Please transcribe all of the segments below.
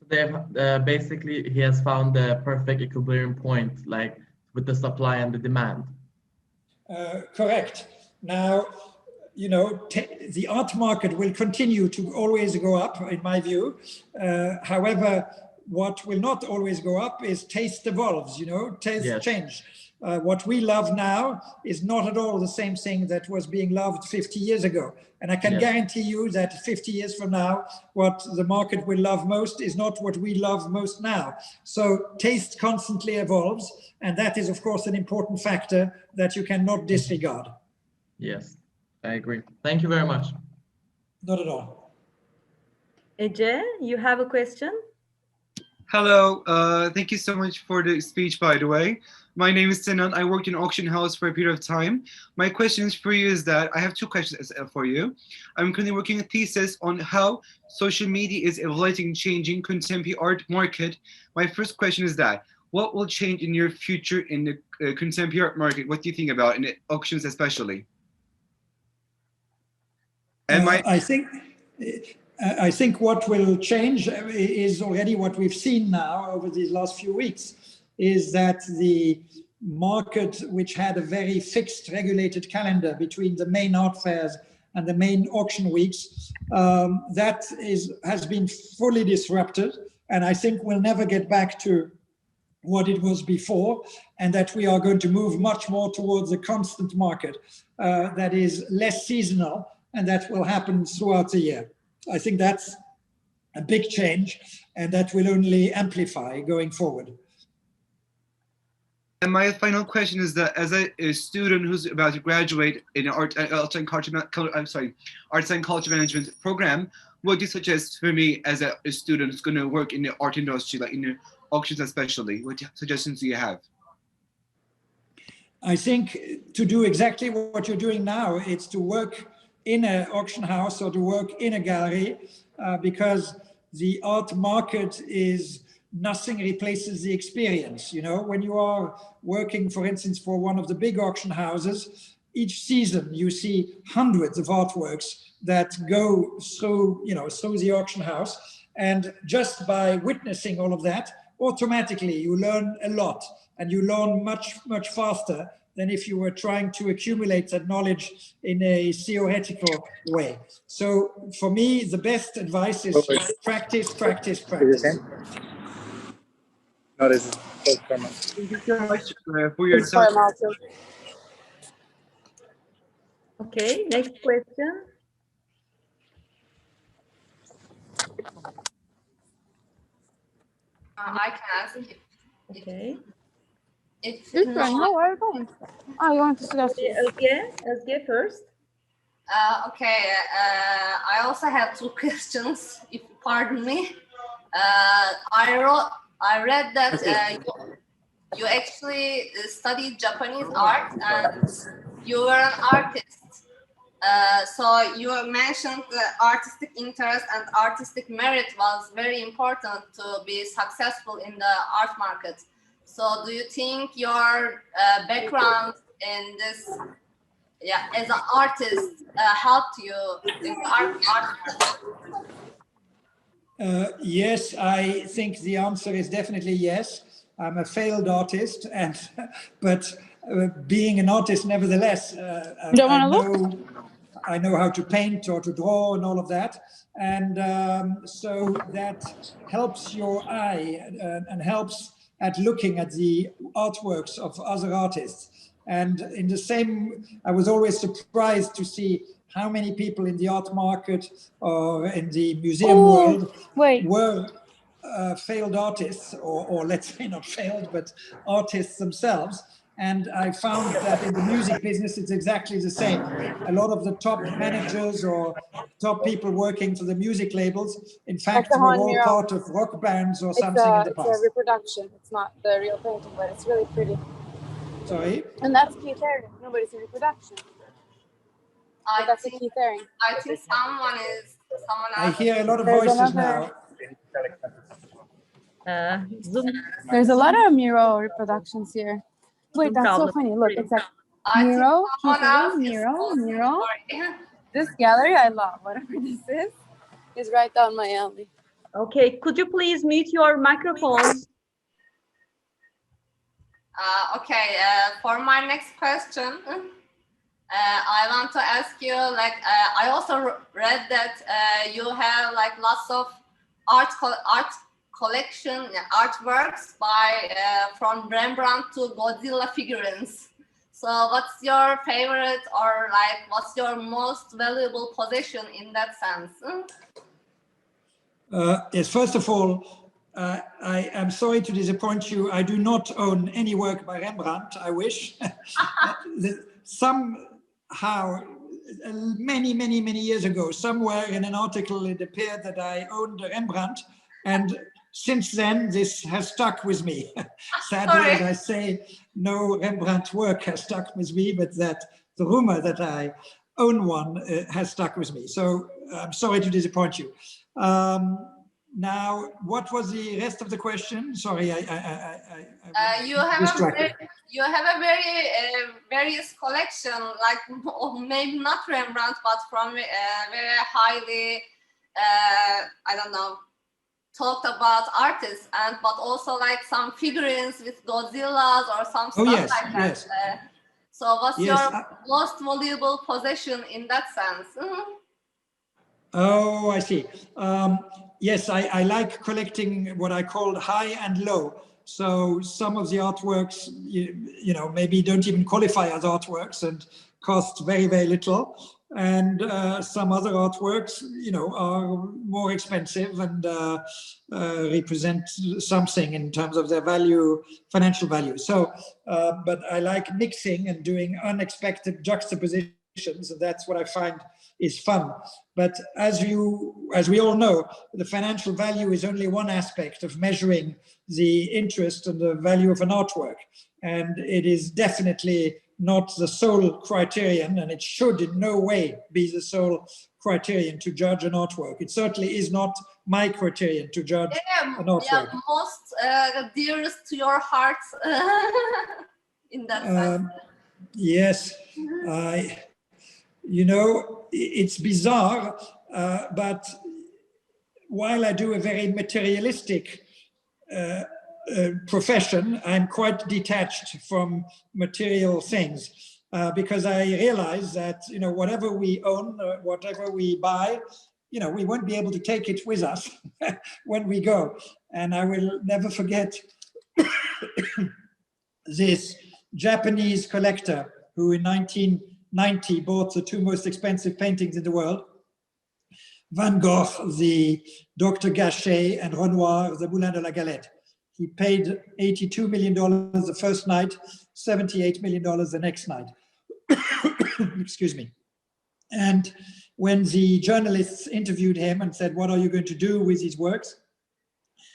They've basically he has found the perfect equilibrium point, like with the supply and the demand. Correct. Now, you know, the art market will continue to always go up, in my view. However, what will not always go up is taste evolves, you know, taste change. What we love now is not at all the same thing that was being loved 50 years ago. And I can guarantee you that 50 years from now, what the market will love most is not what we love most now. So taste constantly evolves. And that is, of course, an important factor that you cannot disregard. Yes, I agree. Thank you very much. Not at all. Ece, you have a question? Hello, thank you so much for the speech, by the way. My name is Sinan. I worked in auction house for a period of time. My question for you is that I have two questions for you. I'm currently working a thesis on how social media is evaluating changing contemporary art market. My first question is that, what will change in your future in the contemporary art market? What do you think about in the auctions especially? And I think what will change is already what we've seen now over these last few weeks, is that the market, which had a very fixed regulated calendar between the main art fairs and the main auction weeks, has been fully disrupted. And I think we'll never get back to what it was before, and that we are going to move much more towards a constant market that is less seasonal, and that will happen throughout the year. I think that's a big change, and that will only amplify going forward. And my final question is that, as a student who's about to graduate in arts and culture management program, what do you suggest for me as a student who's going to work in the art industry, like in the auctions especially? What suggestions do you have? I think to do exactly what you're doing now, it's to work in an auction house or to work in a gallery, because the art market is nothing replaces the experience. You know, when you are working, for instance, for one of the big auction houses, each season you see hundreds of artworks that go through, you know, through the auction house. And just by witnessing all of that, automatically you learn a lot, and you learn much, much faster than if you were trying to accumulate that knowledge in a theoretical way. So for me, the best advice is practice, practice, practice. Thank you so much for your time. Okay, next question. I can ask you. Okay. It's how are you going? Oh, you want to suggest? Özge first. Okay, I also have two questions, if you pardon me. I read that you actually studied Japanese art and you were an artist. So you mentioned artistic interest and artistic merit was very important to be successful in the art market. So do you think your background in this, as an artist, helped you in the art market? Yes, I think the answer is definitely yes. I'm a failed artist, but being an artist, nevertheless, I know how to paint or to draw and all of that. And so that helps your eye and helps at looking at the artworks of other artists. And in the same, I was always surprised to see how many people in the art market or in the museum world were failed artists, or let's say not failed, but artists themselves. And I found that in the music business, it's exactly the same. A lot of the top managers or top people working for the music labels, in fact, were all part of rock bands or something in the past. It's a reproduction. It's not the real painting, but it's really pretty. Sorry? And that's Keith Haring. Nobody's in reproduction. That's a Keith Haring. I think someone else. I hear a lot of voices now. There's a lot of Miro reproductions here. Wait, that's so funny. Look, it's like Miro, Miro. This gallery I love. Whatever this is right down my alley. Okay, could you please mute your microphone? Okay, for my next question, I want to ask you, like, I also read that you have like lots of art collection, artworks by from Rembrandt to Godzilla figurines. So what's your favorite, or like what's your most valuable possession in that sense? Yes, first of all, I am sorry to disappoint you. I do not own any work by Rembrandt. I wish. Somehow, many years ago, somewhere in an article, it appeared that I owned Rembrandt, and since then, this has stuck with me. Sadly, as I say, no Rembrandt work has stuck with me, but that the rumor that I own one has stuck with me. So I'm sorry to disappoint you. Now, what was the rest of the question? Sorry, you have a very various collection, like maybe not Rembrandt, but from very highly, I don't know, talked about artists, and but also like some figurines with Godzillas or some stuff like that. Yes. So what's your most valuable possession in that sense? Oh, I see. Yes, I like collecting what I call high and low. So some of the artworks, you know, maybe don't even qualify as artworks and cost very little. And some other artworks, you know, are more expensive and represent something in terms of their value, financial value. So, but I like mixing and doing unexpected juxtapositions, and that's what I find is fun. But as we all know, the financial value is only one aspect of measuring the interest and the value of an artwork. And it is definitely not the sole criterion, and it should in no way be the sole criterion to judge an artwork. It certainly is not my criterion to judge an artwork. Yeah, most dearest to your heart in that sense. Yes, you know, it's bizarre, but while I do a very materialistic profession, I'm quite detached from material things because I realize that, you know, whatever we own, whatever we buy, you know, we won't be able to take it with us when we go. And I will never forget this Japanese collector who in 1990 bought the two most expensive paintings in the world, Van Gogh, the Dr. Gachet, and Renoir, the Moulin de la Galette. He paid $82 million the first night, $78 million the next night. Excuse me. And when the journalists interviewed him and said, what are you going to do with these works?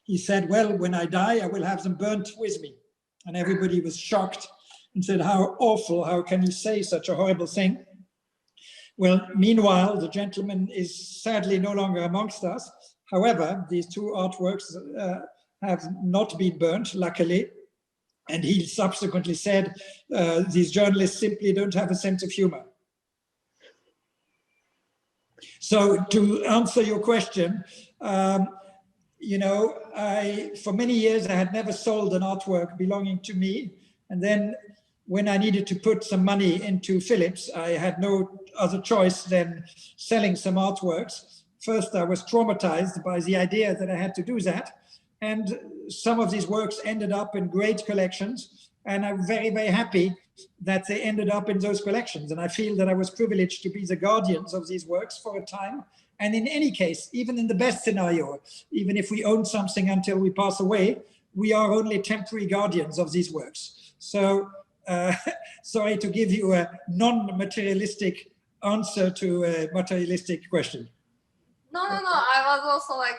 He said, well, when I die, I will have them burnt with me. And everybody was shocked and said, how awful, how can you say such a horrible thing? Well, meanwhile, the gentleman is sadly no longer amongst us. However, these two artworks have not been burnt, luckily. And he subsequently said, these journalists simply don't have a sense of humor. So to answer your question, you know, for many years, I had never sold an artwork belonging to me. And then when I needed to put some money into Philips, I had no other choice than selling some artworks. First, I was traumatized by the idea that I had to do that. And some of these works ended up in great collections. And I'm very happy that they ended up in those collections. And I feel that I was privileged to be the guardians of these works for a time. And in any case, even in the best scenario, even if we own something until we pass away, we are only temporary guardians of these works. So sorry to give you a non-materialistic answer to a materialistic question. No. I was also like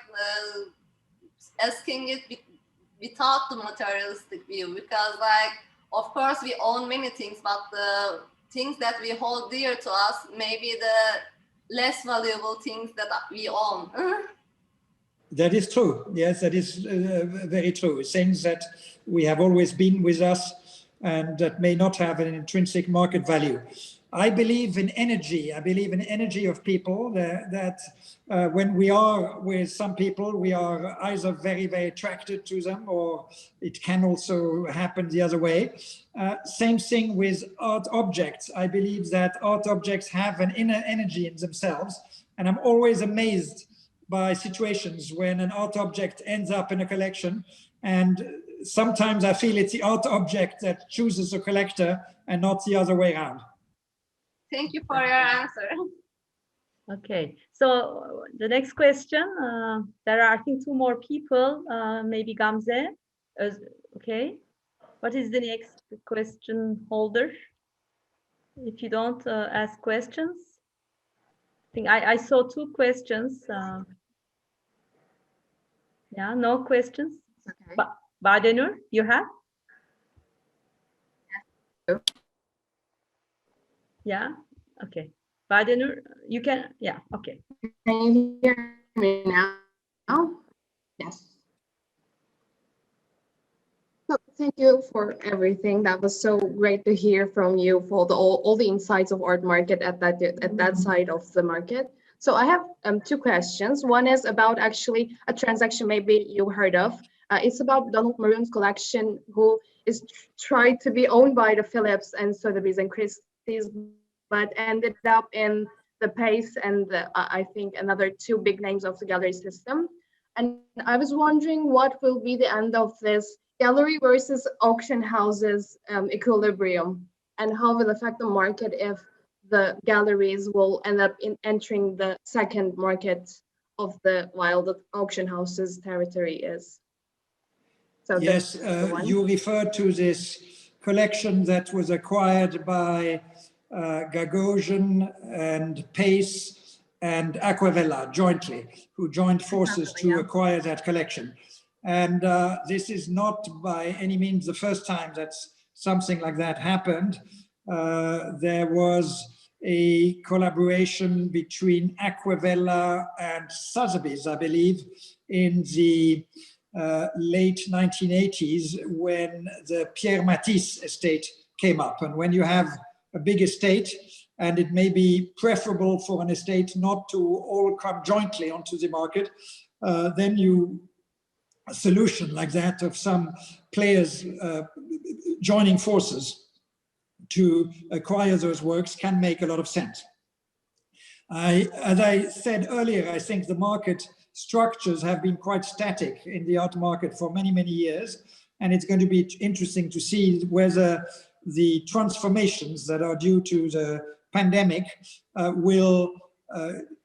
asking it without the materialistic view, because like, of course we own many things, but the things that we hold dear to us may be the less valuable things that we own. That is true. Yes, that is very true. Things that we have always been with us and that may not have an intrinsic market value. I believe in energy. I believe in energy of people that when we are with some people, we are either very, very attracted to them, or it can also happen the other way. Same thing with art objects. I believe that art objects have an inner energy in themselves. And I'm always amazed by situations when an art object ends up in a collection, and sometimes I feel it's the art object that chooses a collector and not the other way around. Thank you for your answer. Okay, so the next question, there are I think two more people, maybe Gamze. Okay, what is the next question holder? If you don't ask questions, I think I saw two questions. Yeah, no questions. Okay. Badenur, you have? Yeah. Yeah, okay. Badenur, you can, yeah, okay. Can you hear me now? Yes. So thank you for everything. That was so great to hear from you for all the insights of art market at that side of the market. So I have two questions. One is about actually a transaction maybe you heard of. It's about Donald Maroon's collection, who is tried to be owned by the Phillips and Sotheby's and Christie's, but ended up in the Pace and I think another two big names of the gallery system. And I was wondering what will be the end of this gallery versus auction houses equilibrium, and how will it affect the market if the galleries will end up entering the second market of while the auction houses territory is. So yes, you referred to this collection that was acquired by Gagosian and Pace and Aquavella jointly, who joined forces to acquire that collection. And this is not by any means the first time that something like that happened. There was a collaboration between Aquavella and Sotheby's, I believe, in the late 1980s when the Pierre Matisse estate came up. And when you have a big estate, and it may be preferable for an estate not to all come jointly onto the market, then a solution like that of some players joining forces to acquire those works can make a lot of sense. As I said earlier, I think the market structures have been quite static in the art market for many, many years. And it's going to be interesting to see whether the transformations that are due to the pandemic will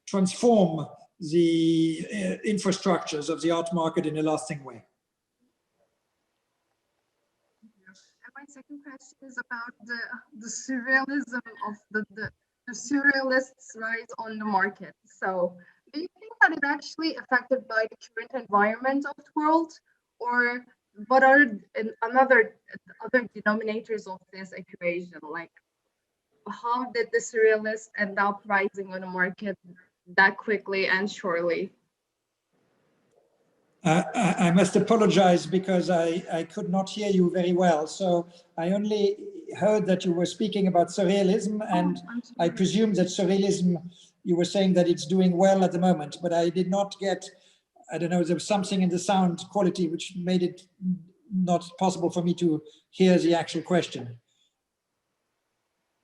transform the infrastructures of the art market in a lasting way. And my second question is about the surrealism of the surrealists' rise on the market. So do you think that it's actually affected by the current environment of the world, or what are other denominators of this equation? Like, how did the surrealists end up rising on the market that quickly and surely? I must apologize because I could not hear you very well. So I only heard that you were speaking about surrealism, and I presume that surrealism, you were saying that it's doing well at the moment, but I did not get, I don't know, there was something in the sound quality which made it not possible for me to hear the actual question.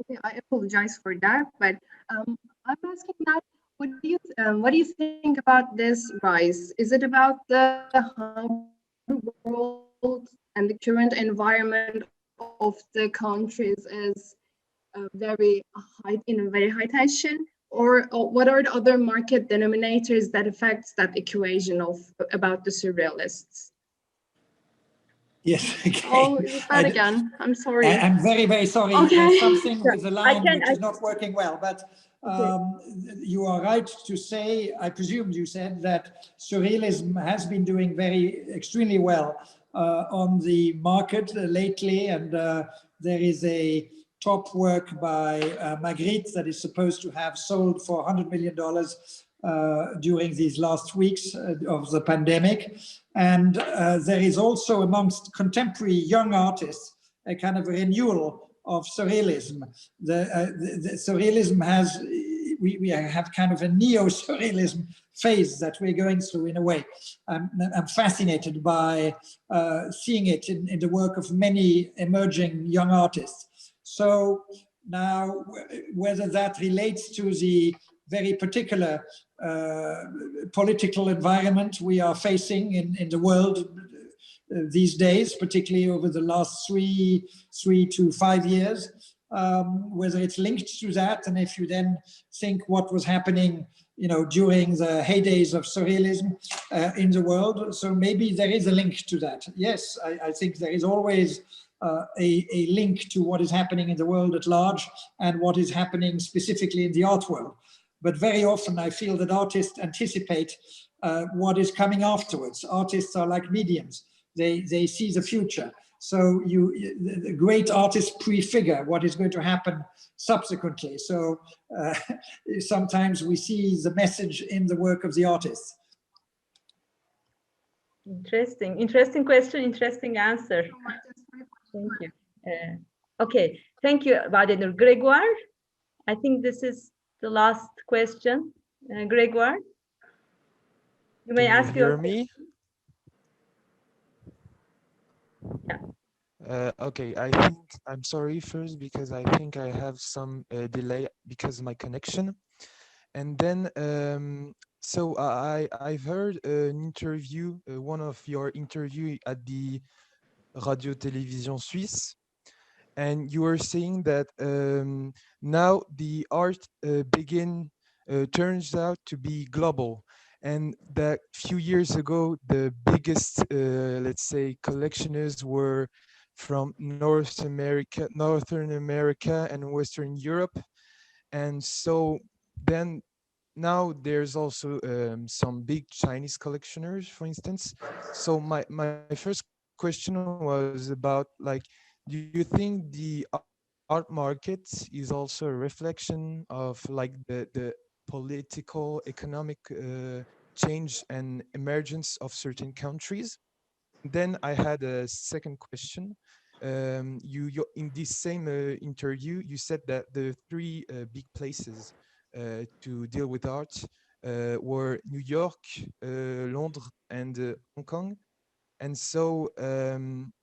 Okay, I apologize for that, but I'm asking that, what do you think about this rise? Is it about how the world and the current environment of the countries is very high tension, or what are the other market denominators that affects that equation about the surrealists? Yes. Okay. Oh, is that again? I'm sorry. I'm very, very sorry. Okay. There's something with the line which is not working well, but you are right to say, I presume you said that surrealism has been doing extremely well on the market lately, and there is a top work by Magritte that is supposed to have sold for $100 million during these last weeks of the pandemic. And there is also amongst contemporary young artists a kind of renewal surrealism. The surrealism has, we have kind of a neo-surrealism phase that we're going through in a way. I'm fascinated by seeing it in the work of many emerging young artists. So now, whether that relates to the very particular political environment we are facing in the world these days, particularly over the last three to 5 years, whether it's linked to that, and if you then think what was happening, during the heydays of surrealism in the world, so maybe there is a link to that. Yes, I think there is always a link to what is happening in the world at large and what is happening specifically in the art world. But very often I feel that artists anticipate what is coming afterwards. Artists are like mediums. They see the future. So the great artists prefigure what is going to happen subsequently. So sometimes we see the message in the work of the artists. Interesting question, interesting answer. Thank you. Okay, thank you, Badenur. Grégoire, I think this is the last question. Grégoire, you may ask your question. Me? Yeah. Okay, I'm sorry first because I think I have some delay because of my connection. And then, so I've heard an interview, one of your interview at the Radio-Télévision Suisse, and you were saying that now the art turns out to be global, and that few years ago the biggest, let's say, collectioners were from Northern America and Western Europe, and so then now there's also some big Chinese collectioners, for instance. So my first question was about, like, do you think the art market is also a reflection of like the political, economic change and emergence of certain countries? Then I had a second question. You in this same interview, you said that the three big places to deal with art were New York, Londres, and Hong Kong. And so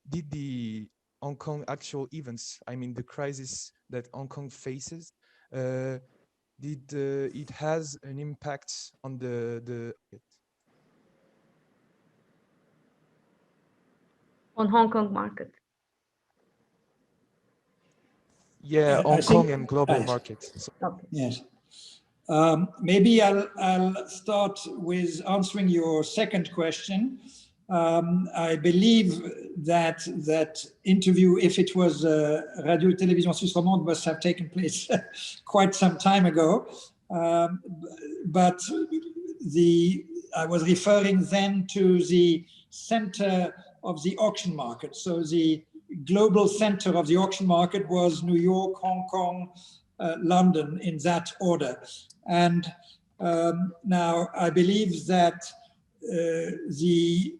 did the Hong Kong actual events, I mean the crisis that Hong Kong faces, did it has an impact on the On Hong Kong market? Yeah, Hong Kong and global markets. So. Okay. Yes. Maybe I'll start with answering your second question. I believe that interview, if it was Radio-Télévision Suisse Romande, must have taken place quite some time ago. But I was referring then to the center of the auction market. So the global center of the auction market was New York, Hong Kong, London, in that order. And now I believe that the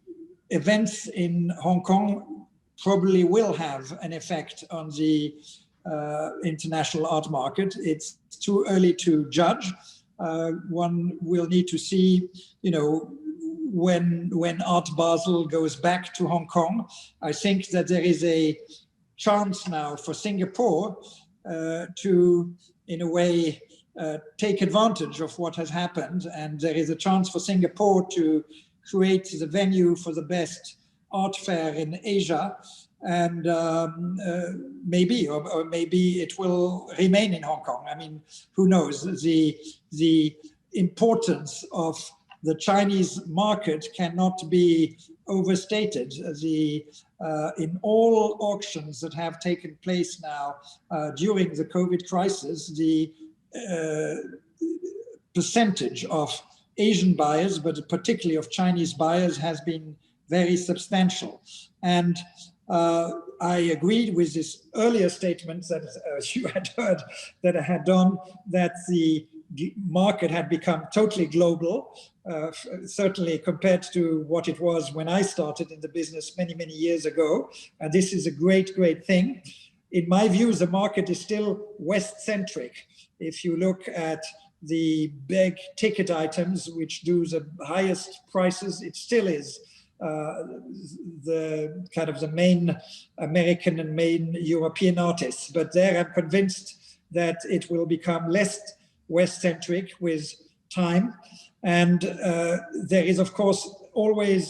events in Hong Kong probably will have an effect on the international art market. It's too early to judge. One will need to see, when Art Basel goes back to Hong Kong. I think that there is a chance now for Singapore to, in a way, take advantage of what has happened. And there is a chance for Singapore to create the venue for the best art fair in Asia. And maybe it will remain in Hong Kong. I mean, who knows? The importance of the Chinese market cannot be overstated. In all auctions that have taken place now during the COVID crisis, the percentage of Asian buyers, but particularly of Chinese buyers, has been very substantial. And I agreed with this earlier statement that you had heard that I had done, that the market had become totally global, certainly compared to what it was when I started in the business many, many years ago. And this is a great, great thing. in my view, the market is still West-centric. If you look at the big ticket items, which do the highest prices, it still is the kind of the main American and main European artists. But there I'm convinced that it will become less West-centric with time. And there is, of course, always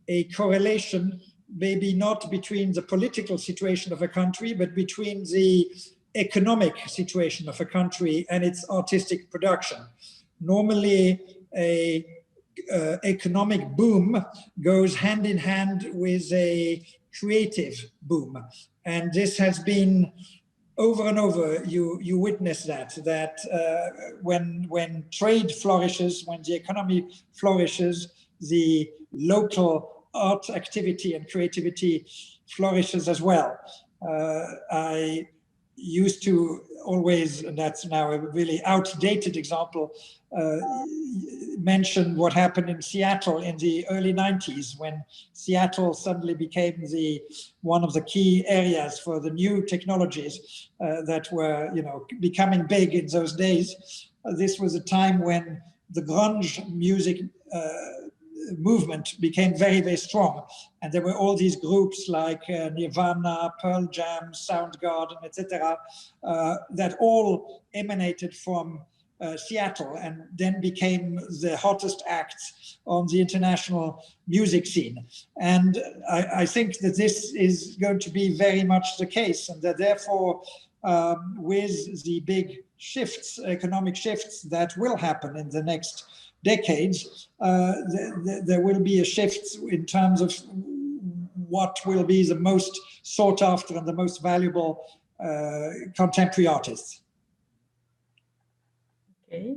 a correlation, maybe not between the political situation of a country, but between the economic situation of a country and its artistic production. Normally, a economic boom goes hand in hand with a creative boom. And this has been over and over, you witness that when trade flourishes, when the economy flourishes, the local art activity and creativity flourishes as well. I used to always, and that's now a really outdated example, mention what happened in Seattle in the early 90s, when Seattle suddenly became one of the key areas for the new technologies that were, becoming big in those days. This was a time when the grunge music movement became very, very strong. And there were all these groups like Nirvana, Pearl Jam, Soundgarden, etc., that all emanated from Seattle and then became the hottest acts on the international music scene. And I think that this is going to be very much the case, and that therefore with the big shifts, economic shifts that will happen in the next decades, there will be a shift in terms of what will be the most sought after and the most valuable contemporary artists. Okay,